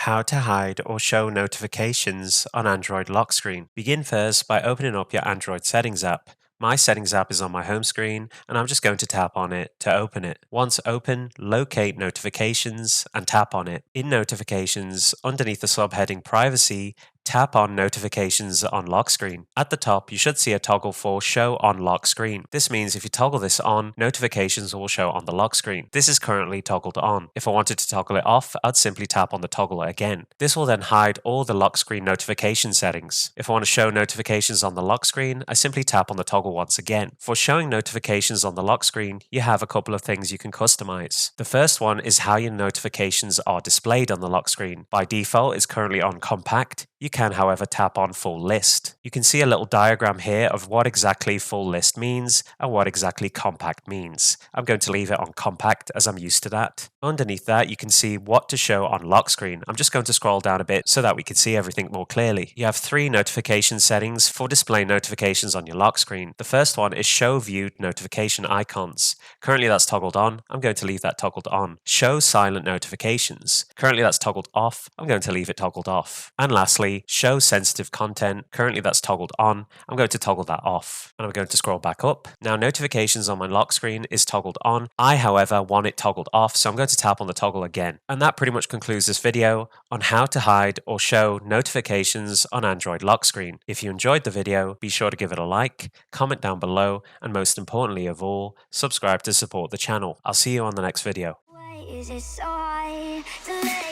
How to hide or show notifications on Android lock screen. Begin first by opening up your Android settings app. My settings app is on my home screen and I'm just going to tap on it to open it. Once open, locate notifications and tap on it. In notifications, underneath the subheading privacy, tap on notifications on lock screen. At the top, you should see a toggle for show on lock screen. This means if you toggle this on, notifications will show on the lock screen. This is currently toggled on. If I wanted to toggle it off, I'd simply tap on the toggle again. This will then hide all the lock screen notification settings. If I want to show notifications on the lock screen, I simply tap on the toggle once again. For showing notifications on the lock screen, you have a couple of things you can customize. The first one is how your notifications are displayed on the lock screen. By default, it's currently on compact. You can, however, tap on full list. You can see a little diagram here of what exactly full list means and what exactly compact means. I'm going to leave it on compact as I'm used to that. Underneath that, you can see what to show on lock screen. I'm just going to scroll down a bit so that we can see everything more clearly. You have 3 notification settings for displaying notifications on your lock screen. The first one is show viewed notification icons. Currently that's toggled on. I'm going to leave that toggled on. Show silent notifications. Currently that's toggled off. I'm going to leave it toggled off. And lastly, show sensitive content. Currently that's toggled on. I'm going to toggle that off. And I'm going to scroll back up. Now notifications on my lock screen is toggled on. I, however, want it toggled off, so I'm going to tap on the toggle again. And that pretty much concludes this video on how to hide or show notifications on Android lock screen. If you enjoyed the video, be sure to give it a like, comment down below, and most importantly of all, subscribe to support the channel. I'll see you on the next video. Why is it so hard to let